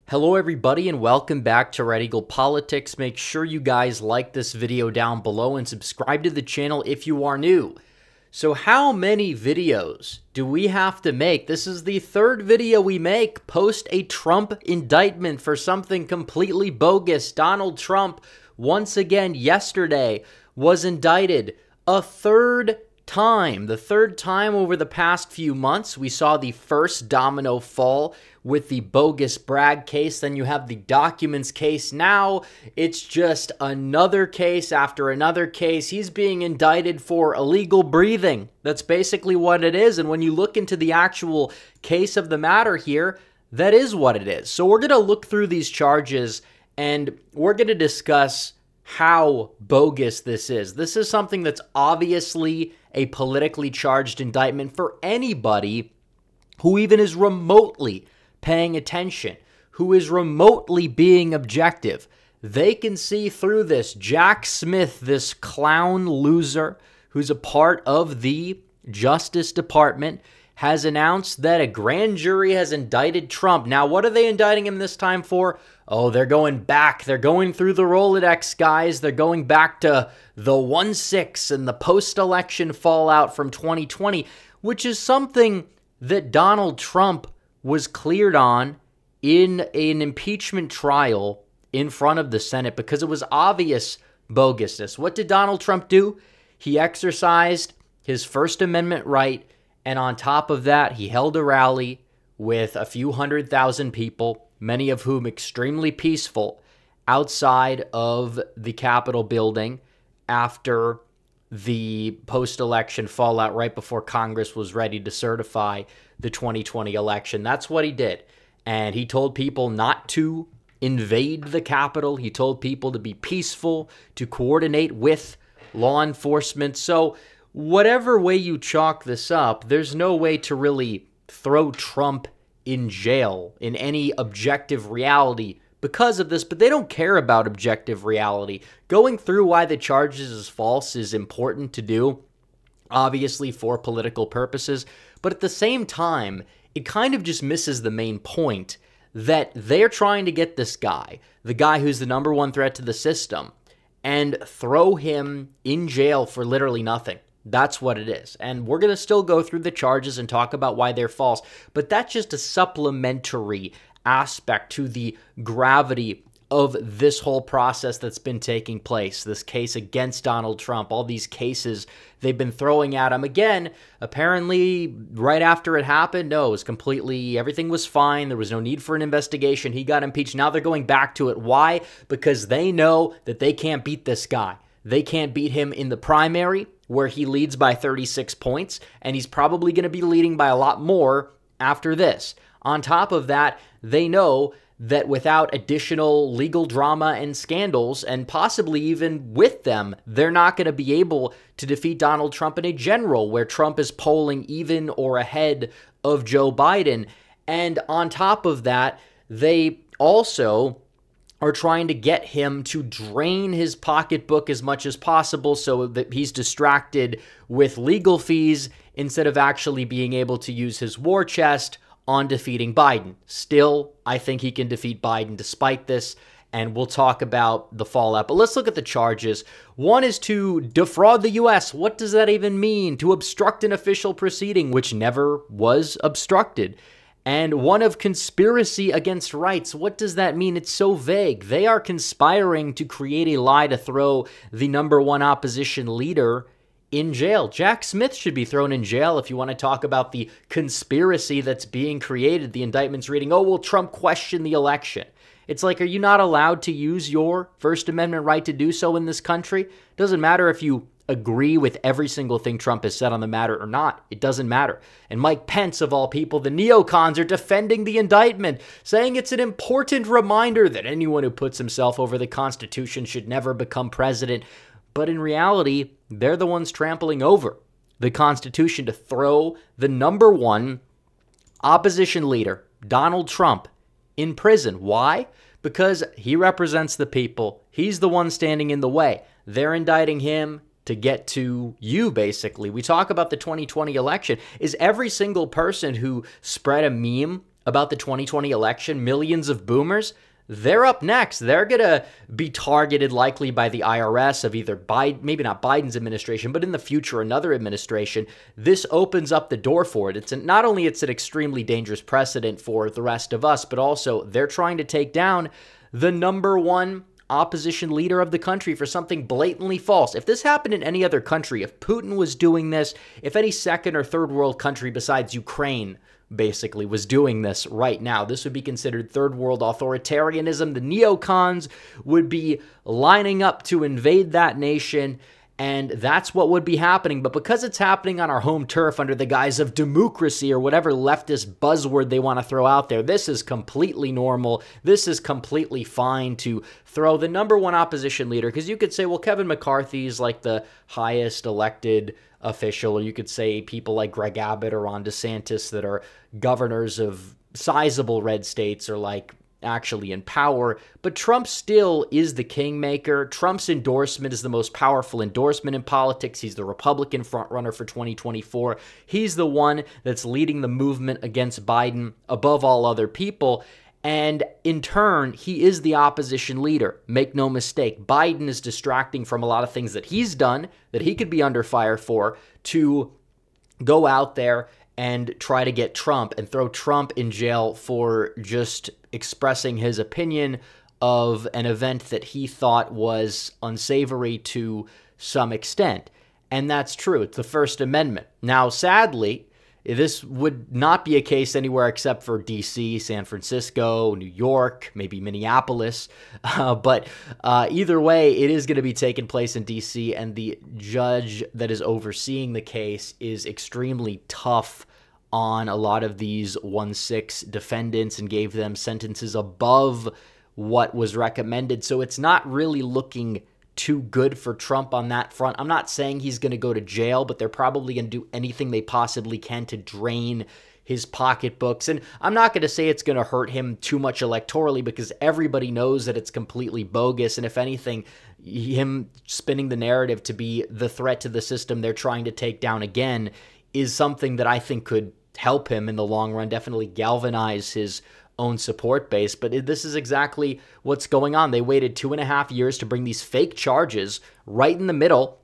Hello everybody and welcome back to Red Eagle Politics. Make sure you guys like this video down below and subscribe to the channel if you are new. So how many videos do we have to make? This is the third video we make post a Trump indictment for something completely bogus. Donald Trump, once again yesterday, was indicted a third time. The third time over the past few months. We saw the first domino fall with the bogus Bragg case. Then you have the documents case. Now it's just another case after another case. He's being indicted for illegal breathing. That's basically what it is. And when you look into the actual case of the matter here, that is what it is. So we're going to look through these charges and we're going to discuss how bogus this is. This is something that's obviously a politically charged indictment for anybody who even is remotely paying attention, who is remotely being objective. They can see through this. Jack Smith, this clown loser who's a part of the Justice Department, has announced that a grand jury has indicted Trump. Now, what are they indicting him this time for? Oh, they're going back. They're going through the Rolodex, guys. They're going back to the 1-6 and the post-election fallout from 2020, which is something that Donald Trump was cleared on in an impeachment trial in front of the Senate because it was obvious bogusness. What did Donald Trump do? He exercised his First Amendment right, and on top of that, he held a rally with a few 100,000 people, many of whom extremely peaceful, outside of the Capitol building after the post-election fallout right before Congress was ready to certify the 2020 election. That's what he did. And he told people not to invade the Capitol. He told people to be peaceful, to coordinate with law enforcement. So whatever way you chalk this up, there's no way to really throw Trump in jail in any objective reality because of this, but they don't care about objective reality. Going through why the charges is false is important to do, obviously for political purposes, but at the same time, it kind of just misses the main point that they're trying to get this guy, the guy who's the number one threat to the system, and throw him in jail for literally nothing. That's what it is. And we're going to still go through the charges and talk about why they're false, but that's just a supplementary aspect to the gravity of this whole process that's been taking place. This case against Donald Trump, all these cases they've been throwing at him. Again, apparently right after it happened, no, it was completely, everything was fine. There was no need for an investigation. He got impeached. Now they're going back to it. Why? Because they know that they can't beat this guy. They can't beat him in the primary where he leads by 36 points, and he's probably going to be leading by a lot more after this. On top of that, they know that without additional legal drama and scandals, and possibly even with them, they're not going to be able to defeat Donald Trump in a general where Trump is polling even or ahead of Joe Biden. And on top of that, they also are trying to get him to drain his pocketbook as much as possible so that he's distracted with legal fees instead of actually being able to use his war chest on defeating Biden. Still, I think he can defeat Biden despite this, and we'll talk about the fallout. But let's look at the charges. One is to defraud the U.S. What does that even mean? To obstruct an official proceeding, which never was obstructed. And one of conspiracy against rights. What does that mean? It's so vague. They are conspiring to create a lie to throw the number one opposition leader in jail. Jack Smith should be thrown in jail if you want to talk about the conspiracy that's being created. The indictment's reading, oh, well, Trump questioned the election. It's like, are you not allowed to use your First Amendment right to do so in this country? Doesn't matter if you agree with every single thing Trump has said on the matter or not. It doesn't matter. And Mike Pence, of all people, the neocons, are defending the indictment, saying it's an important reminder that anyone who puts himself over the Constitution should never become president. But in reality, they're the ones trampling over the Constitution to throw the number one opposition leader, Donald Trump, in prison. Why? Because he represents the people. He's the one standing in the way. They're indicting him to get to you, basically. We talk about the 2020 election. Is every single person who spread a meme about the 2020 election, millions of boomers, they're up next. They're going to be targeted likely by the IRS of either Biden, maybe not Biden's administration, but in the future, another administration. This opens up the door for it. Not only it's an extremely dangerous precedent for the rest of us, but also they're trying to take down the #1 opposition leader of the country for something blatantly false. If this happened in any other country, if Putin was doing this, if any second or third world country besides Ukraine basically was doing this right now, this would be considered third world authoritarianism. The neocons would be lining up to invade that nation, and that's what would be happening. But because it's happening on our home turf under the guise of democracy or whatever leftist buzzword they want to throw out there, this is completely normal. This is completely fine to throw the #1 opposition leader, because you could say, well, Kevin McCarthy is like the highest elected official, or you could say people like Greg Abbott or Ron DeSantis that are governors of sizable red states are like actually in power, but Trump still is the kingmaker. Trump's endorsement is the most powerful endorsement in politics. He's the Republican frontrunner for 2024. He's the one that's leading the movement against Biden above all other people. And in turn, he is the opposition leader. Make no mistake, Biden is distracting from a lot of things that he's done, that he could be under fire for, to go out there and try to get Trump and throw Trump in jail for just expressing his opinion of an event that he thought was unsavory to some extent. And that's true. It's the First Amendment. Now, sadly, this would not be a case anywhere except for D.C., San Francisco, New York, maybe Minneapolis. But either way, it is going to be taking place in D.C., and the judge that is overseeing the case is extremely tough on a lot of these 1-6 defendants and gave them sentences above what was recommended. So it's not really looking too good for Trump on that front. I'm not saying he's going to go to jail, but they're probably going to do anything they possibly can to drain his pocketbooks. And I'm not going to say it's going to hurt him too much electorally, because everybody knows that it's completely bogus. And if anything, him spinning the narrative to be the threat to the system they're trying to take down again is something that I think could help him in the long run, definitely galvanize his own support base. But this is exactly what's going on. They waited 2.5 years to bring these fake charges right in the middle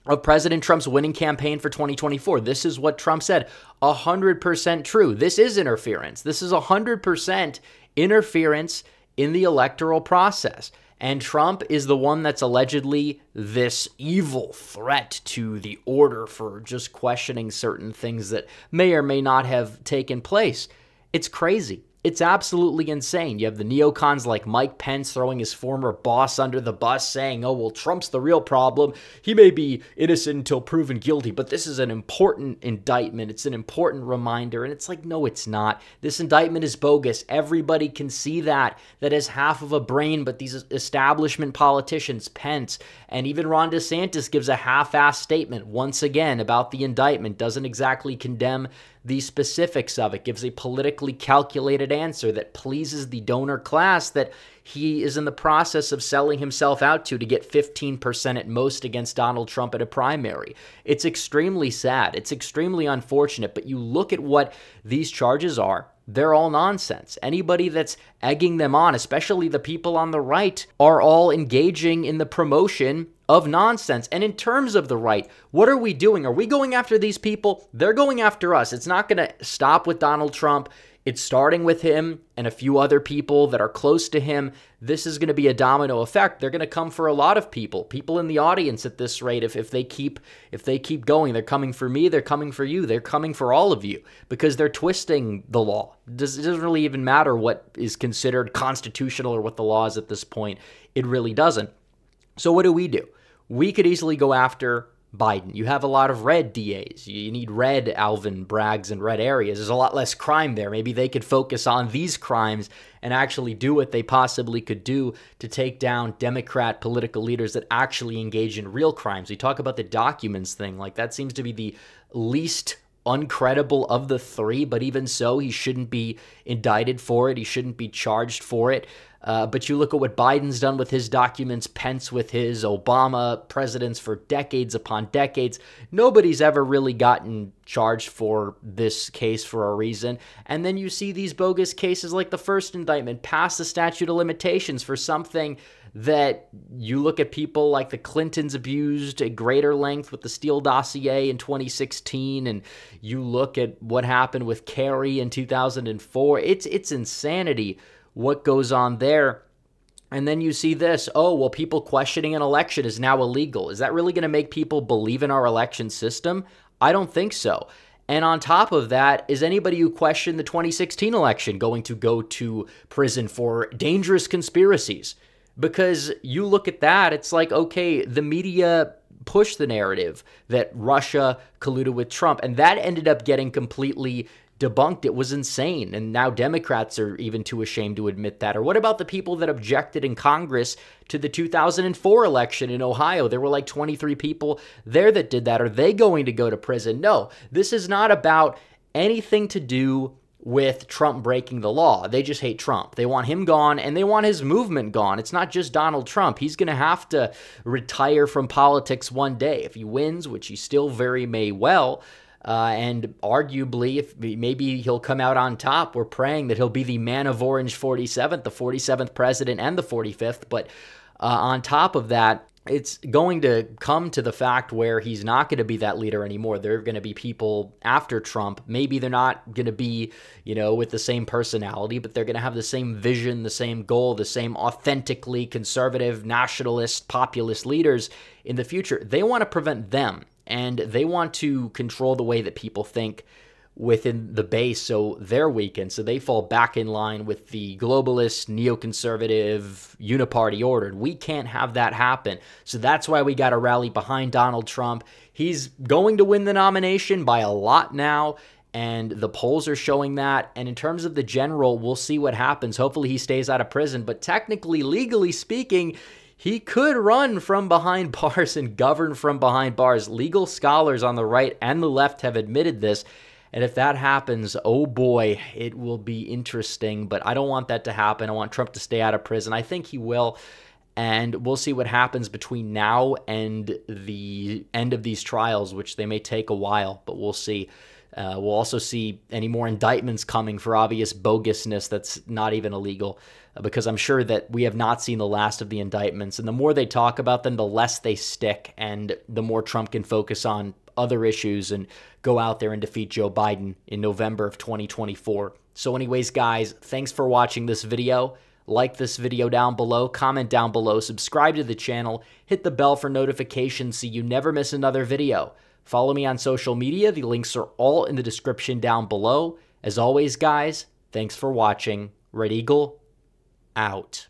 of President Trump's winning campaign for 2024. This is what Trump said. 100% true. This is interference. This is 100% interference in the electoral process. And Trump is the one that's allegedly this evil threat to the order for just questioning certain things that may or may not have taken place. It's crazy. It's absolutely insane. You have the neocons like Mike Pence throwing his former boss under the bus, saying, oh, well, Trump's the real problem. He may be innocent until proven guilty, but this is an important indictment. It's an important reminder. And it's like, no, it's not. This indictment is bogus. Everybody can see that has half of a brain, but these establishment politicians, Pence, and even Ron DeSantis gives a half-assed statement once again about the indictment, doesn't exactly condemn the specifics of it, gives a politically calculated answer that pleases the donor class that he is in the process of selling himself out to get 15% at most against Donald Trump at a primary. It's extremely sad. It's extremely unfortunate, but you look at what these charges are, they're all nonsense. Anybody that's egging them on, especially the people on the right, are all engaging in the promotion of nonsense. And in terms of the right, what are we doing? Are we going after these people? They're going after us. It's not going to stop with Donald Trump. It's starting with him and a few other people that are close to him. This is going to be a domino effect. They're going to come for a lot of people in the audience at this rate. If they keep going, they're coming for me. They're coming for you. They're coming for all of you because they're twisting the law. It doesn't really even matter what is considered constitutional or what the law is at this point. It really doesn't. So what do? We could easily go after Biden. You have a lot of red DAs. You need red Alvin Braggs in red areas. There's a lot less crime there. Maybe they could focus on these crimes and actually do what they possibly could do to take down Democrat political leaders that actually engage in real crimes. We talk about the documents thing. Like, that seems to be the least uncredible of the three, but even so, he shouldn't be indicted for it. He shouldn't be charged for it. But you look at what Biden's done with his documents, Pence with his, Obama, presidents for decades upon decades. Nobody's ever really gotten charged for this case for a reason. And then you see these bogus cases like the first indictment pass the statute of limitations for something that you look at people like the Clintons abused at greater length with the Steele dossier in 2016, and you look at what happened with Kerry in 2004. It's insanity what goes on there. And then you see this, oh, well, people questioning an election is now illegal. Is that really going to make people believe in our election system? I don't think so. And on top of that, is anybody who questioned the 2016 election going to go to prison for dangerous conspiracies? Because you look at that, it's like, okay, the media pushed the narrative that Russia colluded with Trump, and that ended up getting completely debunked. It was insane, and now Democrats are even too ashamed to admit that. Or what about the people that objected in Congress to the 2004 election in Ohio? There were like 23 people there that did that. Are they going to go to prison? No, this is not about anything to do with Trump breaking the law. They just hate Trump. They want him gone, and they want his movement gone. It's not just Donald Trump. He's going to have to retire from politics one day. If he wins, which he still very may well, and arguably, if maybe he'll come out on top. We're praying that he'll be the man of orange 47th, the 47th president and the 45th. But on top of that, it's going to come to the fact where he's not going to be that leader anymore. There are going to be people after Trump. Maybe they're not going to be, with the same personality, but they're going to have the same vision, the same goal, the same authentically conservative, nationalist, populist leaders in the future. They want to prevent them, and they want to control the way that people think within the base, so they're weakened, so they fall back in line with the globalist, neoconservative, uniparty order. We can't have that happen, so that's why we got to rally behind Donald Trump. He's going to win the nomination by a lot now, and the polls are showing that. And in terms of the general, we'll see what happens. Hopefully he stays out of prison, but technically, legally speaking, he could run from behind bars and govern from behind bars. Legal scholars on the right and the left have admitted this. And if that happens, oh boy, it will be interesting. But I don't want that to happen. I want Trump to stay out of prison. I think he will. And we'll see what happens between now and the end of these trials, which they may take a while, but we'll see. We'll also see any more indictments coming for obvious bogusness that's not even illegal, because I'm sure that we have not seen the last of the indictments. And the more they talk about them, the less they stick, and the more Trump can focus on other issues and go out there and defeat Joe Biden in November of 2024. So anyways, guys, thanks for watching this video. Like this video down below, comment down below, subscribe to the channel, hit the bell for notifications so you never miss another video. Follow me on social media. The links are all in the description down below. As always, guys, thanks for watching. Red Eagle, out.